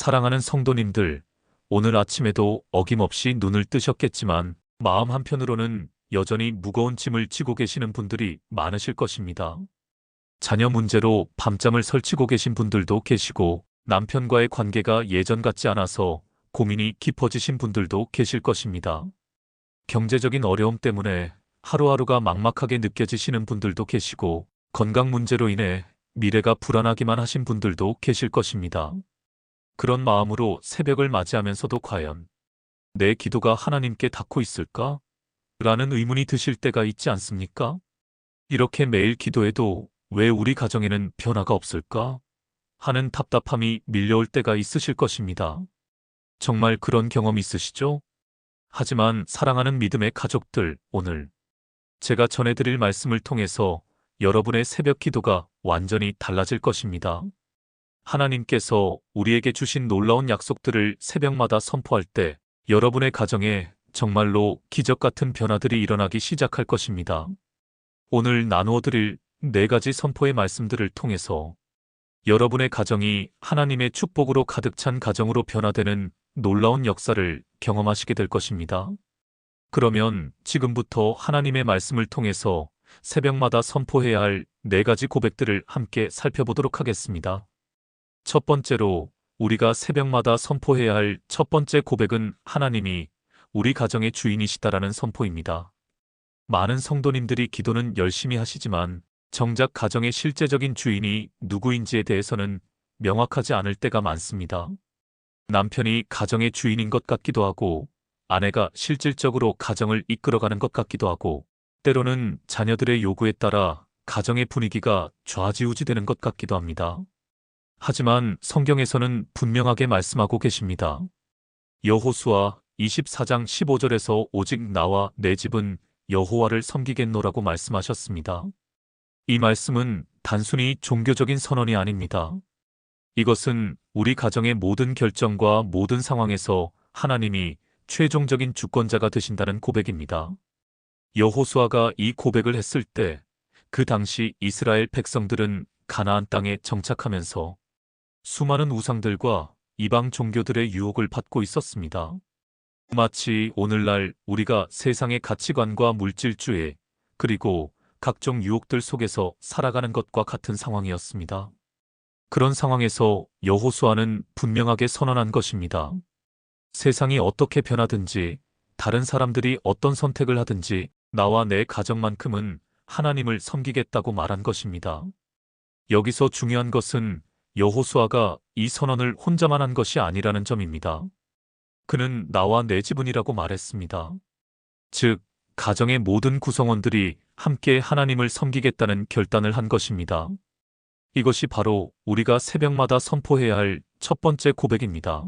사랑하는 성도님들, 오늘 아침에도 어김없이 눈을 뜨셨겠지만 마음 한편으로는 여전히 무거운 짐을 지고 계시는 분들이 많으실 것입니다. 자녀 문제로 밤잠을 설치고 계신 분들도 계시고 남편과의 관계가 예전 같지 않아서 고민이 깊어지신 분들도 계실 것입니다. 경제적인 어려움 때문에 하루하루가 막막하게 느껴지시는 분들도 계시고 건강 문제로 인해 미래가 불안하기만 하신 분들도 계실 것입니다. 그런 마음으로 새벽을 맞이하면서도 과연 내 기도가 하나님께 닿고 있을까? 라는 의문이 드실 때가 있지 않습니까? 이렇게 매일 기도해도 왜 우리 가정에는 변화가 없을까? 하는 답답함이 밀려올 때가 있으실 것입니다. 정말 그런 경험 있으시죠? 하지만 사랑하는 믿음의 가족들, 오늘 제가 전해드릴 말씀을 통해서 여러분의 새벽 기도가 완전히 달라질 것입니다. 하나님께서 우리에게 주신 놀라운 약속들을 새벽마다 선포할 때 여러분의 가정에 정말로 기적 같은 변화들이 일어나기 시작할 것입니다. 오늘 나누어 드릴 4가지 선포의 말씀들을 통해서 여러분의 가정이 하나님의 축복으로 가득 찬 가정으로 변화되는 놀라운 역사를 경험하시게 될 것입니다. 그러면 지금부터 하나님의 말씀을 통해서 새벽마다 선포해야 할 4가지 고백들을 함께 살펴보도록 하겠습니다. 첫 번째로 우리가 새벽마다 선포해야 할 첫 번째 고백은 하나님이 우리 가정의 주인이시다라는 선포입니다. 많은 성도님들이 기도는 열심히 하시지만 정작 가정의 실제적인 주인이 누구인지에 대해서는 명확하지 않을 때가 많습니다. 남편이 가정의 주인인 것 같기도 하고 아내가 실질적으로 가정을 이끌어가는 것 같기도 하고 때로는 자녀들의 요구에 따라 가정의 분위기가 좌지우지되는 것 같기도 합니다. 하지만 성경에서는 분명하게 말씀하고 계십니다. 여호수아 24장 15절에서 오직 나와 내 집은 여호와를 섬기겠노라고 말씀하셨습니다. 이 말씀은 단순히 종교적인 선언이 아닙니다. 이것은 우리 가정의 모든 결정과 모든 상황에서 하나님이 최종적인 주권자가 되신다는 고백입니다. 여호수아가 이 고백을 했을 때 그 당시 이스라엘 백성들은 가나안 땅에 정착하면서 수많은 우상들과 이방 종교들의 유혹을 받고 있었습니다. 마치 오늘날 우리가 세상의 가치관과 물질주의 그리고 각종 유혹들 속에서 살아가는 것과 같은 상황이었습니다. 그런 상황에서 여호수아는 분명하게 선언한 것입니다. 세상이 어떻게 변하든지 다른 사람들이 어떤 선택을 하든지 나와 내 가정만큼은 하나님을 섬기겠다고 말한 것입니다. 여기서 중요한 것은 여호수아가 이 선언을 혼자만 한 것이 아니라는 점입니다. 그는 나와 내 집은이라고 말했습니다. 즉, 가정의 모든 구성원들이 함께 하나님을 섬기겠다는 결단을 한 것입니다. 이것이 바로 우리가 새벽마다 선포해야 할 첫 번째 고백입니다.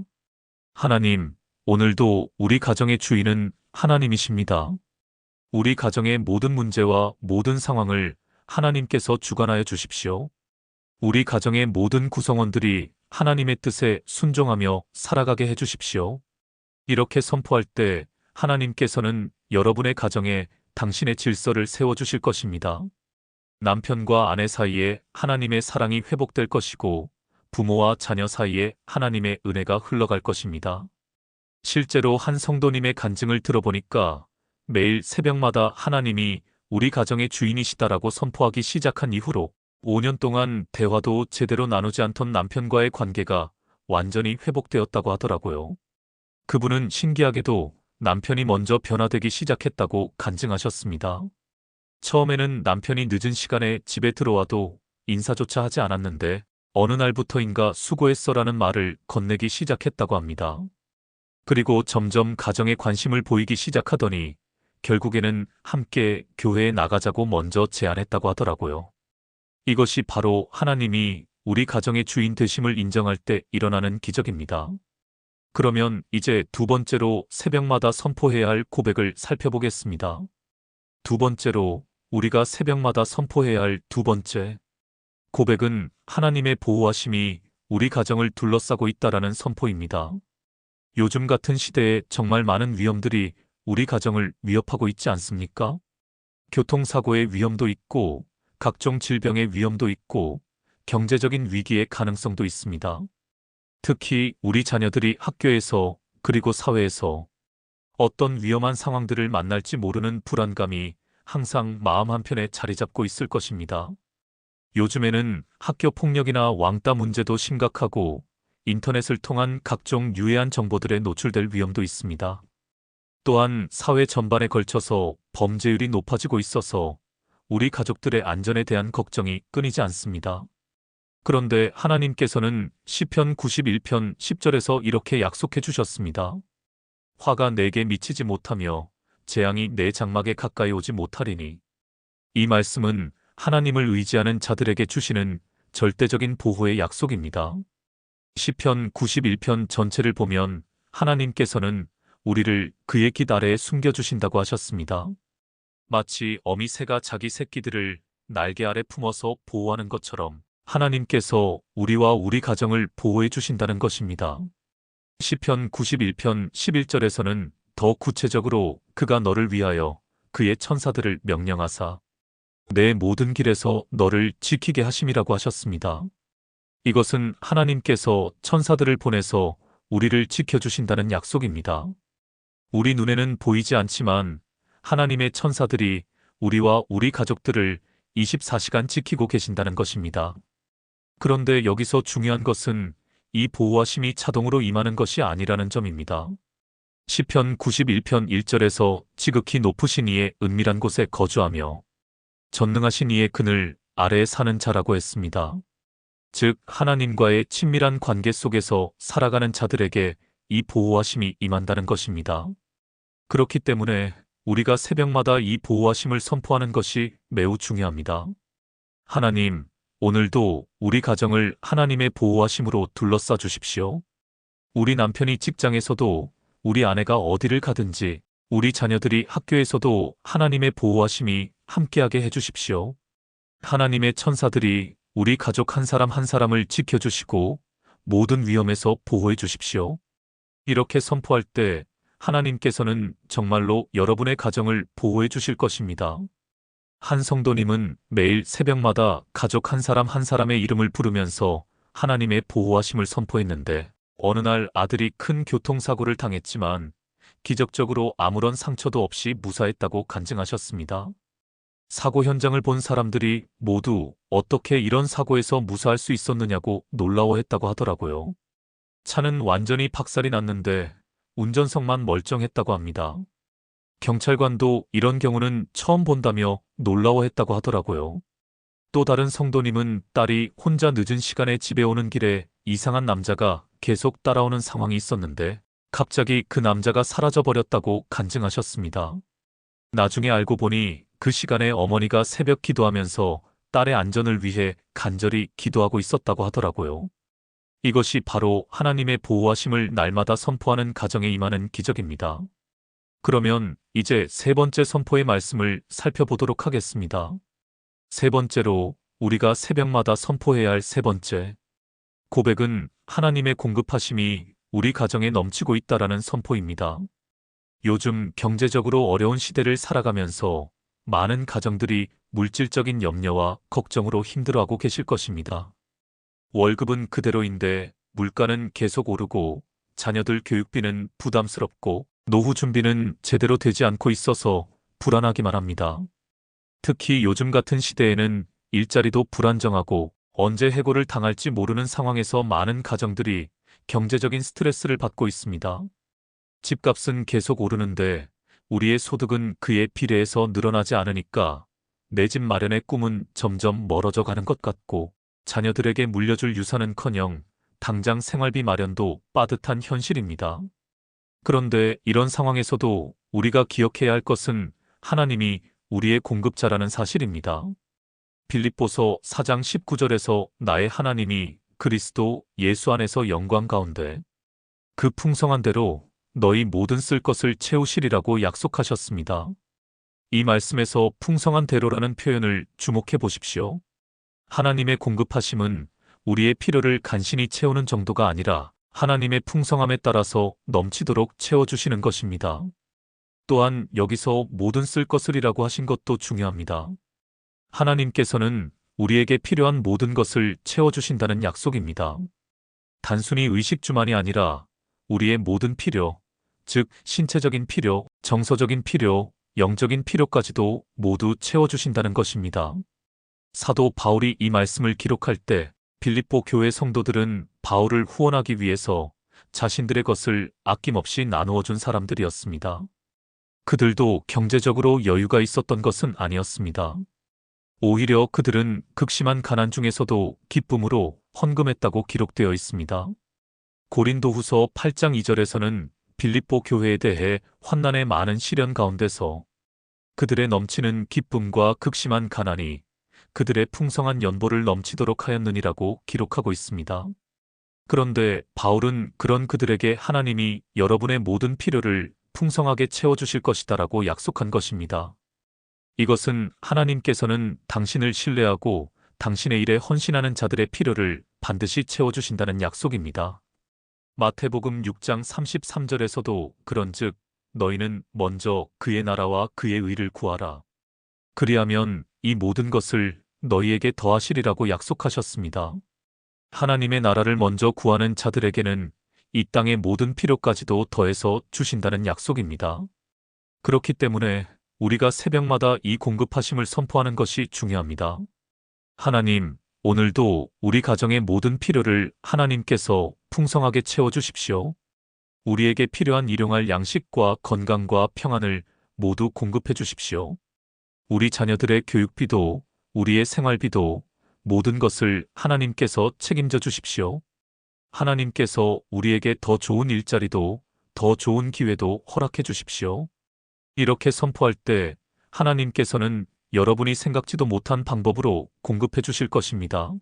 하나님, 오늘도 우리 가정의 주인은 하나님이십니다. 우리 가정의 모든 문제와 모든 상황을 하나님께서 주관하여 주십시오. 우리 가정의 모든 구성원들이 하나님의 뜻에 순종하며 살아가게 해주십시오. 이렇게 선포할 때 하나님께서는 여러분의 가정에 당신의 질서를 세워주실 것입니다. 남편과 아내 사이에 하나님의 사랑이 회복될 것이고 부모와 자녀 사이에 하나님의 은혜가 흘러갈 것입니다. 실제로 한 성도님의 간증을 들어보니까 매일 새벽마다 하나님이 우리 가정의 주인이시다라고 선포하기 시작한 이후로 5년 동안 대화도 제대로 나누지 않던 남편과의 관계가 완전히 회복되었다고 하더라고요. 그분은 신기하게도 남편이 먼저 변화되기 시작했다고 간증하셨습니다. 처음에는 남편이 늦은 시간에 집에 들어와도 인사조차 하지 않았는데 어느 날부터인가 수고했어라는 말을 건네기 시작했다고 합니다. 그리고 점점 가정에 관심을 보이기 시작하더니 결국에는 함께 교회에 나가자고 먼저 제안했다고 하더라고요. 이것이 바로 하나님이 우리 가정의 주인 되심을 인정할 때 일어나는 기적입니다. 그러면 이제 두 번째로 새벽마다 선포해야 할 고백을 살펴보겠습니다. 두 번째로 우리가 새벽마다 선포해야 할 두 번째 고백은 하나님의 보호하심이 우리 가정을 둘러싸고 있다라는 선포입니다. 요즘 같은 시대에 정말 많은 위험들이 우리 가정을 위협하고 있지 않습니까? 교통사고의 위험도 있고 각종 질병의 위험도 있고 경제적인 위기의 가능성도 있습니다. 특히 우리 자녀들이 학교에서 그리고 사회에서 어떤 위험한 상황들을 만날지 모르는 불안감이 항상 마음 한편에 자리 잡고 있을 것입니다. 요즘에는 학교 폭력이나 왕따 문제도 심각하고 인터넷을 통한 각종 유해한 정보들에 노출될 위험도 있습니다. 또한 사회 전반에 걸쳐서 범죄율이 높아지고 있어서 우리 가족들의 안전에 대한 걱정이 끊이지 않습니다. 그런데 하나님께서는 시편 91편 10절에서 이렇게 약속해 주셨습니다. 화가 내게 미치지 못하며 재앙이 내 장막에 가까이 오지 못하리니. 이 말씀은 하나님을 의지하는 자들에게 주시는 절대적인 보호의 약속입니다. 시편 91편 전체를 보면 하나님께서는 우리를 그의 깃 아래에 숨겨주신다고 하셨습니다. 마치 어미 새가 자기 새끼들을 날개 아래 품어서 보호하는 것처럼 하나님께서 우리와 우리 가정을 보호해 주신다는 것입니다. 시편 91편 11절에서는 더 구체적으로 그가 너를 위하여 그의 천사들을 명령하사 내 모든 길에서 너를 지키게 하심이라고 하셨습니다. 이것은 하나님께서 천사들을 보내서 우리를 지켜주신다는 약속입니다. 우리 눈에는 보이지 않지만 하나님의 천사들이 우리와 우리 가족들을 24시간 지키고 계신다는 것입니다. 그런데 여기서 중요한 것은 이 보호하심이 자동으로 임하는 것이 아니라는 점입니다. 시편 91편 1절에서 지극히 높으신 이의 은밀한 곳에 거주하며 전능하신 이의 그늘 아래에 사는 자라고 했습니다. 즉 하나님과의 친밀한 관계 속에서 살아가는 자들에게 이 보호하심이 임한다는 것입니다. 그렇기 때문에 우리가 새벽마다 이 보호하심을 선포하는 것이 매우 중요합니다. 하나님, 오늘도 우리 가정을 하나님의 보호하심으로 둘러싸 주십시오. 우리 남편이 직장에서도, 우리 아내가 어디를 가든지, 우리 자녀들이 학교에서도 하나님의 보호하심이 함께하게 해주십시오. 하나님의 천사들이 우리 가족 한 사람 한 사람을 지켜주시고 모든 위험에서 보호해 주십시오. 이렇게 선포할 때 하나님께서는 정말로 여러분의 가정을 보호해 주실 것입니다. 한 성도님은 매일 새벽마다 가족 한 사람 한 사람의 이름을 부르면서 하나님의 보호하심을 선포했는데 어느 날 아들이 큰 교통사고를 당했지만 기적적으로 아무런 상처도 없이 무사했다고 간증하셨습니다. 사고 현장을 본 사람들이 모두 어떻게 이런 사고에서 무사할 수 있었느냐고 놀라워했다고 하더라고요. 차는 완전히 박살이 났는데 운전석만 멀쩡했다고 합니다. 경찰관도 이런 경우는 처음 본다며 놀라워했다고 하더라고요. 또 다른 성도님은 딸이 혼자 늦은 시간에 집에 오는 길에 이상한 남자가 계속 따라오는 상황이 있었는데 갑자기 그 남자가 사라져버렸다고 간증하셨습니다. 나중에 알고 보니 그 시간에 어머니가 새벽 기도하면서 딸의 안전을 위해 간절히 기도하고 있었다고 하더라고요. 이것이 바로 하나님의 보호하심을 날마다 선포하는 가정에 임하는 기적입니다. 그러면 이제 세 번째 선포의 말씀을 살펴보도록 하겠습니다. 세 번째로 우리가 새벽마다 선포해야 할 세 번째 고백은 하나님의 공급하심이 우리 가정에 넘치고 있다라는 선포입니다. 요즘 경제적으로 어려운 시대를 살아가면서 많은 가정들이 물질적인 염려와 걱정으로 힘들어하고 계실 것입니다. 월급은 그대로인데 물가는 계속 오르고 자녀들 교육비는 부담스럽고 노후 준비는 제대로 되지 않고 있어서 불안하기만 합니다. 특히 요즘 같은 시대에는 일자리도 불안정하고 언제 해고를 당할지 모르는 상황에서 많은 가정들이 경제적인 스트레스를 받고 있습니다. 집값은 계속 오르는데 우리의 소득은 그에 비례해서 늘어나지 않으니까 내 집 마련의 꿈은 점점 멀어져 가는 것 같고 자녀들에게 물려줄 유산은커녕 당장 생활비 마련도 빠듯한 현실입니다. 그런데 이런 상황에서도 우리가 기억해야 할 것은 하나님이 우리의 공급자라는 사실입니다. 빌립보서 4장 19절에서 나의 하나님이 그리스도 예수 안에서 영광 가운데 그 풍성한 대로 너희 모든 쓸 것을 채우시리라고 약속하셨습니다. 이 말씀에서 풍성한 대로라는 표현을 주목해 보십시오. 하나님의 공급하심은 우리의 필요를 간신히 채우는 정도가 아니라 하나님의 풍성함에 따라서 넘치도록 채워주시는 것입니다. 또한 여기서 모든 쓸 것을이라고 하신 것도 중요합니다. 하나님께서는 우리에게 필요한 모든 것을 채워주신다는 약속입니다. 단순히 의식주만이 아니라 우리의 모든 필요, 즉 신체적인 필요, 정서적인 필요, 영적인 필요까지도 모두 채워주신다는 것입니다. 사도 바울이 이 말씀을 기록할 때 빌립보 교회 성도들은 바울을 후원하기 위해서 자신들의 것을 아낌없이 나누어 준 사람들이었습니다. 그들도 경제적으로 여유가 있었던 것은 아니었습니다. 오히려 그들은 극심한 가난 중에서도 기쁨으로 헌금했다고 기록되어 있습니다. 고린도후서 8장 2절에서는 빌립보 교회에 대해 환난의 많은 시련 가운데서 그들의 넘치는 기쁨과 극심한 가난이 그들의 풍성한 연보를 넘치도록 하였느니라고 기록하고 있습니다. 그런데 바울은 그런 그들에게 하나님이 여러분의 모든 필요를 풍성하게 채워주실 것이다라고 약속한 것입니다. 이것은 하나님께서는 당신을 신뢰하고 당신의 일에 헌신하는 자들의 필요를 반드시 채워주신다는 약속입니다. 마태복음 6장 33절에서도 그런즉 너희는 먼저 그의 나라와 그의 의를 구하라. 그리하면 이 모든 것을 너희에게 더하시리라고 약속하셨습니다. 하나님의 나라를 먼저 구하는 자들에게는 이 땅의 모든 필요까지도 더해서 주신다는 약속입니다. 그렇기 때문에 우리가 새벽마다 이 공급하심을 선포하는 것이 중요합니다. 하나님, 오늘도 우리 가정의 모든 필요를 하나님께서 풍성하게 채워주십시오. 우리에게 필요한 일용할 양식과 건강과 평안을 모두 공급해 주십시오. 우리 자녀들의 교육비도 우리의 생활비도 모든 것을 하나님께서 책임져 주십시오. 하나님께서 우리에게 더 좋은 일자리도 더 좋은 기회도 허락해 주십시오. 이렇게 선포할 때 하나님께서는 여러분이 생각지도 못한 방법으로 공급해 주실 것입니다.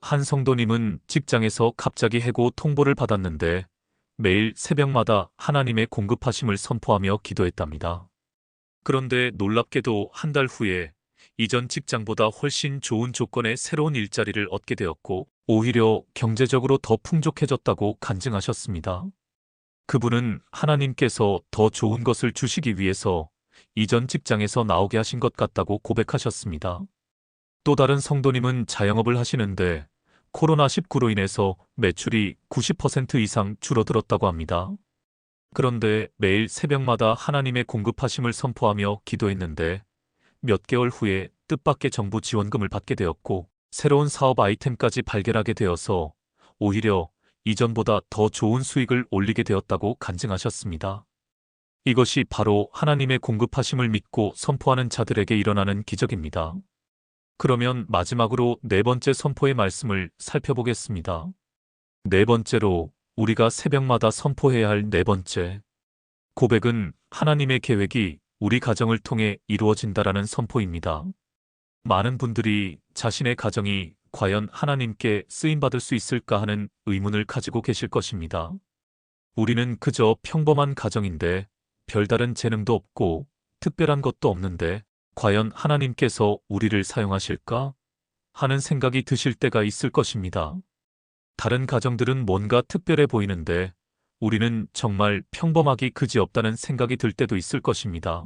한 성도님은 직장에서 갑자기 해고 통보를 받았는데 매일 새벽마다 하나님의 공급하심을 선포하며 기도했답니다. 그런데 놀랍게도 한 달 후에 이전 직장보다 훨씬 좋은 조건의 새로운 일자리를 얻게 되었고 오히려 경제적으로 더 풍족해졌다고 간증하셨습니다. 그분은 하나님께서 더 좋은 것을 주시기 위해서 이전 직장에서 나오게 하신 것 같다고 고백하셨습니다. 또 다른 성도님은 자영업을 하시는데 코로나19로 인해서 매출이 90% 이상 줄어들었다고 합니다. 그런데 매일 새벽마다 하나님의 공급하심을 선포하며 기도했는데 몇 개월 후에 뜻밖의 정부 지원금을 받게 되었고 새로운 사업 아이템까지 발견하게 되어서 오히려 이전보다 더 좋은 수익을 올리게 되었다고 간증하셨습니다. 이것이 바로 하나님의 공급하심을 믿고 선포하는 자들에게 일어나는 기적입니다. 그러면 마지막으로 네 번째 선포의 말씀을 살펴보겠습니다. 네 번째로 우리가 새벽마다 선포해야 할 네 번째 고백은 하나님의 계획이 우리 가정을 통해 이루어진다라는 선포입니다. 많은 분들이 자신의 가정이 과연 하나님께 쓰임받을 수 있을까 하는 의문을 가지고 계실 것입니다. 우리는 그저 평범한 가정인데 별다른 재능도 없고 특별한 것도 없는데 과연 하나님께서 우리를 사용하실까? 하는 생각이 드실 때가 있을 것입니다. 다른 가정들은 뭔가 특별해 보이는데 우리는 정말 평범하기 그지없다는 생각이 들 때도 있을 것입니다.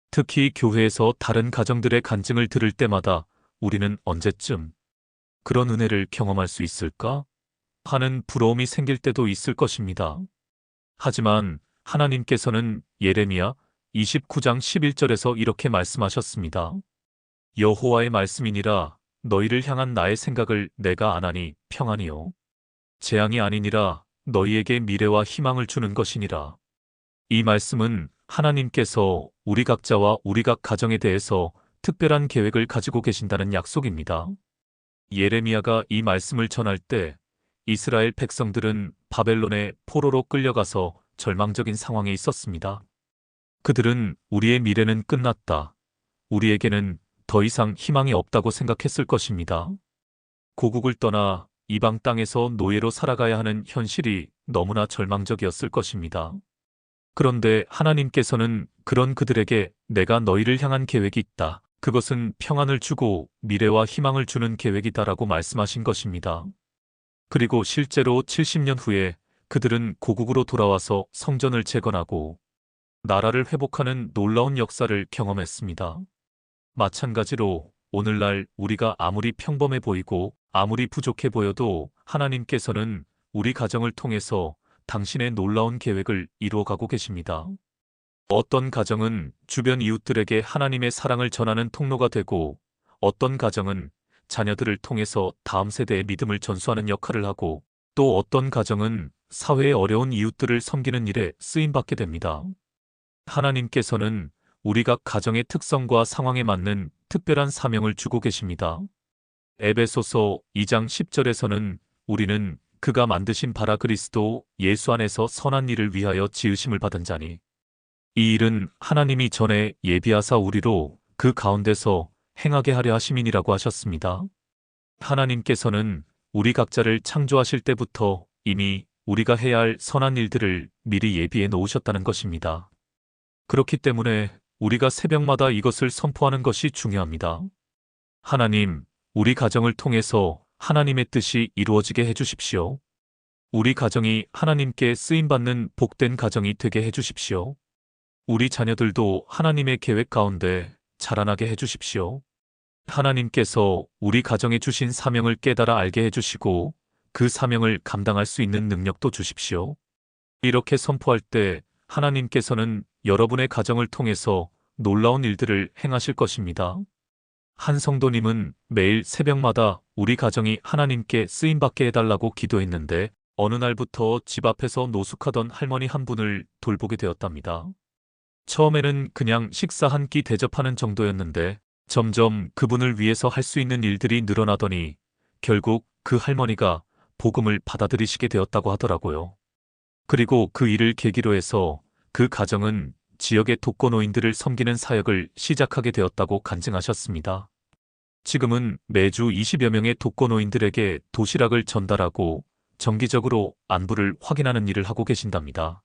특히 교회에서 다른 가정들의 간증을 들을 때마다 우리는 언제쯤 그런 은혜를 경험할 수 있을까? 하는 부러움이 생길 때도 있을 것입니다. 하지만 하나님께서는 예레미야 29장 11절에서 이렇게 말씀하셨습니다. 여호와의 말씀이니라 너희를 향한 나의 생각을 내가 아나니 평안이요 재앙이 아니니라 너희에게 미래와 희망을 주는 것이니라. 이 말씀은 하나님께서 우리 각자와 우리 각 가정에 대해서 특별한 계획을 가지고 계신다는 약속입니다. 예레미야가 이 말씀을 전할 때 이스라엘 백성들은 바벨론의 포로로 끌려가서 절망적인 상황에 있었습니다. 그들은 우리의 미래는 끝났다. 우리에게는 더 이상 희망이 없다고 생각했을 것입니다. 고국을 떠나 이방 땅에서 노예로 살아가야 하는 현실이 너무나 절망적이었을 것입니다. 그런데 하나님께서는 그런 그들에게 내가 너희를 향한 계획이 있다. 그것은 평안을 주고 미래와 희망을 주는 계획이다라고 말씀하신 것입니다. 그리고 실제로 70년 후에 그들은 고국으로 돌아와서 성전을 재건하고 나라를 회복하는 놀라운 역사를 경험했습니다. 마찬가지로 오늘날 우리가 아무리 평범해 보이고 아무리 부족해 보여도 하나님께서는 우리 가정을 통해서 당신의 놀라운 계획을 이루어가고 계십니다. 어떤 가정은 주변 이웃들에게 하나님의 사랑을 전하는 통로가 되고, 어떤 가정은 자녀들을 통해서 다음 세대의 믿음을 전수하는 역할을 하고, 또 어떤 가정은 사회의 어려운 이웃들을 섬기는 일에 쓰임받게 됩니다. 하나님께서는 우리가 가정의 특성과 상황에 맞는 특별한 사명을 주고 계십니다. 에베소서 2장 10절에서는 우리는 그가 만드신 바라 그리스도 예수 안에서 선한 일을 위하여 지으심을 받은 자니, 이 일은 하나님이 전에 예비하사 우리로 그 가운데서 행하게 하려 하심이니라고 하셨습니다. 하나님께서는 우리 각자를 창조하실 때부터 이미 우리가 해야 할 선한 일들을 미리 예비해 놓으셨다는 것입니다. 그렇기 때문에 우리가 새벽마다 이것을 선포하는 것이 중요합니다. 하나님, 우리 가정을 통해서 하나님의 뜻이 이루어지게 해주십시오. 우리 가정이 하나님께 쓰임받는 복된 가정이 되게 해주십시오. 우리 자녀들도 하나님의 계획 가운데 자라나게 해주십시오. 하나님께서 우리 가정에 주신 사명을 깨달아 알게 해주시고 그 사명을 감당할 수 있는 능력도 주십시오. 이렇게 선포할 때 하나님께서는 여러분의 가정을 통해서 놀라운 일들을 행하실 것입니다. 한 성도님은 매일 새벽마다 우리 가정이 하나님께 쓰임받게 해달라고 기도했는데 어느 날부터 집 앞에서 노숙하던 할머니 한 분을 돌보게 되었답니다. 처음에는 그냥 식사 한 끼 대접하는 정도였는데 점점 그분을 위해서 할 수 있는 일들이 늘어나더니 결국 그 할머니가 복음을 받아들이시게 되었다고 하더라고요. 그리고 그 일을 계기로 해서 그 가정은 지역의 독거노인들을 섬기는 사역을 시작하게 되었다고 간증하셨습니다. 지금은 매주 20여 명의 독거노인들에게 도시락을 전달하고 정기적으로 안부를 확인하는 일을 하고 계신답니다.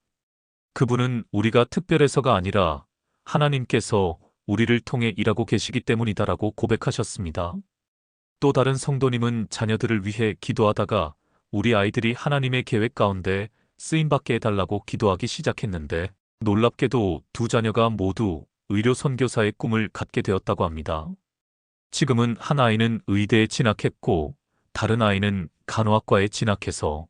그분은 우리가 특별해서가 아니라 하나님께서 우리를 통해 일하고 계시기 때문이다라고 고백하셨습니다. 또 다른 성도님은 자녀들을 위해 기도하다가 우리 아이들이 하나님의 계획 가운데 쓰임받게 해달라고 기도하기 시작했는데 놀랍게도 두 자녀가 모두 의료 선교사의 꿈을 갖게 되었다고 합니다. 지금은 한 아이는 의대에 진학했고 다른 아이는 간호학과에 진학해서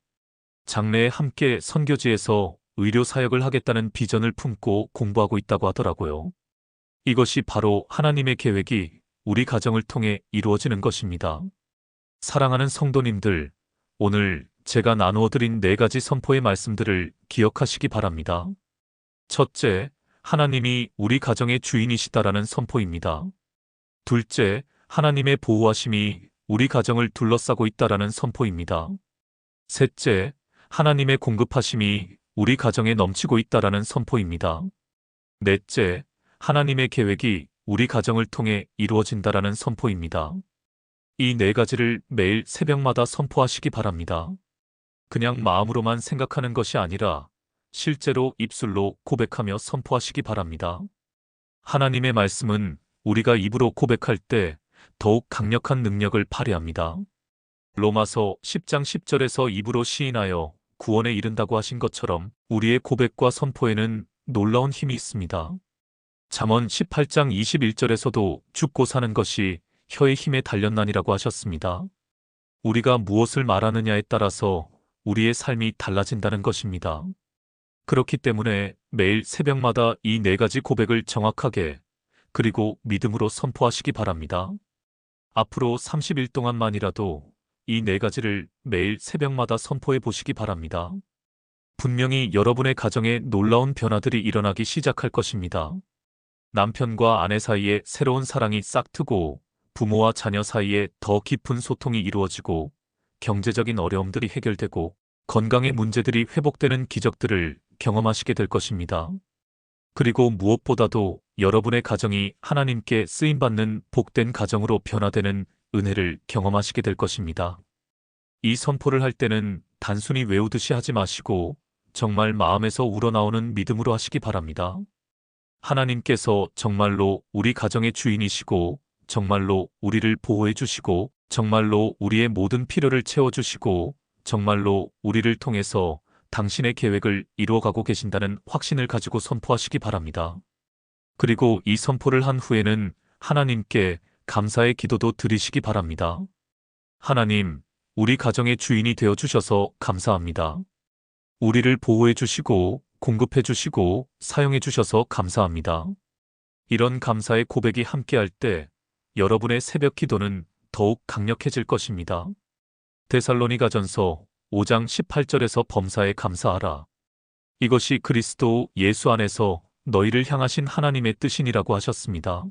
장래에 함께 선교지에서 의료 사역을 하겠다는 비전을 품고 공부하고 있다고 하더라고요. 이것이 바로 하나님의 계획이 우리 가정을 통해 이루어지는 것입니다. 사랑하는 성도님들, 오늘 제가 나누어드린 4가지 선포의 말씀들을 기억하시기 바랍니다. 첫째, 하나님이 우리 가정의 주인이시다라는 선포입니다. 둘째, 하나님의 보호하심이 우리 가정을 둘러싸고 있다라는 선포입니다. 셋째, 하나님의 공급하심이 우리 가정에 넘치고 있다라는 선포입니다. 넷째, 하나님의 계획이 우리 가정을 통해 이루어진다라는 선포입니다. 이 4가지를 매일 새벽마다 선포하시기 바랍니다. 그냥 마음으로만 생각하는 것이 아니라 실제로 입술로 고백하며 선포하시기 바랍니다. 하나님의 말씀은 우리가 입으로 고백할 때 더욱 강력한 능력을 발휘합니다. 로마서 10장 10절에서 입으로 시인하여 구원에 이른다고 하신 것처럼 우리의 고백과 선포에는 놀라운 힘이 있습니다. 잠언 18장 21절에서도 죽고 사는 것이 혀의 힘에 달렸나니라고 하셨습니다. 우리가 무엇을 말하느냐에 따라서 우리의 삶이 달라진다는 것입니다. 그렇기 때문에 매일 새벽마다 이 4가지 고백을 정확하게 그리고 믿음으로 선포하시기 바랍니다. 앞으로 30일 동안만이라도 이 4가지를 매일 새벽마다 선포해 보시기 바랍니다. 분명히 여러분의 가정에 놀라운 변화들이 일어나기 시작할 것입니다. 남편과 아내 사이에 새로운 사랑이 싹트고 부모와 자녀 사이에 더 깊은 소통이 이루어지고 경제적인 어려움들이 해결되고 건강의 문제들이 회복되는 기적들을 경험하시게 될 것입니다. 그리고 무엇보다도 여러분의 가정이 하나님께 쓰임받는 복된 가정으로 변화되는 은혜를 경험하시게 될 것입니다. 이 선포를 할 때는 단순히 외우듯이 하지 마시고 정말 마음에서 우러나오는 믿음으로 하시기 바랍니다. 하나님께서 정말로 우리 가정의 주인이시고 정말로 우리를 보호해 주시고 정말로 우리의 모든 필요를 채워주시고 정말로 우리를 통해서 당신의 계획을 이루어가고 계신다는 확신을 가지고 선포하시기 바랍니다. 그리고 이 선포를 한 후에는 하나님께 감사의 기도도 드리시기 바랍니다. 하나님, 우리 가정의 주인이 되어 주셔서 감사합니다. 우리를 보호해 주시고 공급해 주시고 사용해 주셔서 감사합니다. 이런 감사의 고백이 함께할 때 여러분의 새벽 기도는 더욱 강력해질 것입니다. 데살로니가전서 5장 18절에서 범사에 감사하라. 이것이 그리스도 예수 안에서 너희를 향하신 하나님의 뜻이니라고 하셨습니다.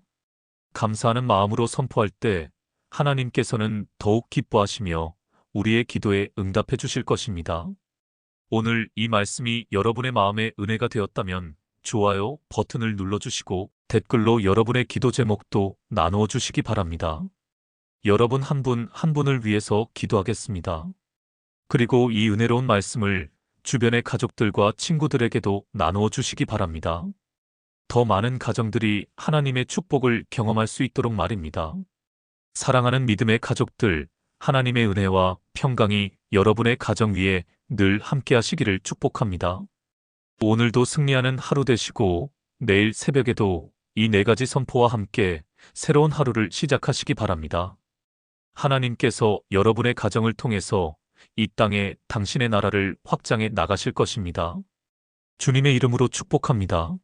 감사하는 마음으로 선포할 때 하나님께서는 더욱 기뻐하시며 우리의 기도에 응답해 주실 것입니다. 오늘 이 말씀이 여러분의 마음에 은혜가 되었다면 좋아요 버튼을 눌러주시고 댓글로 여러분의 기도 제목도 나누어 주시기 바랍니다. 여러분 한 분 한 분을 위해서 기도하겠습니다. 그리고 이 은혜로운 말씀을 주변의 가족들과 친구들에게도 나누어 주시기 바랍니다. 더 많은 가정들이 하나님의 축복을 경험할 수 있도록 말입니다. 사랑하는 믿음의 가족들, 하나님의 은혜와 평강이 여러분의 가정 위에 늘 함께 하시기를 축복합니다. 오늘도 승리하는 하루 되시고 내일 새벽에도 이 4가지 선포와 함께 새로운 하루를 시작하시기 바랍니다. 하나님께서 여러분의 가정을 통해서 이 땅에 당신의 나라를 확장해 나가실 것입니다. 주님의 이름으로 축복합니다.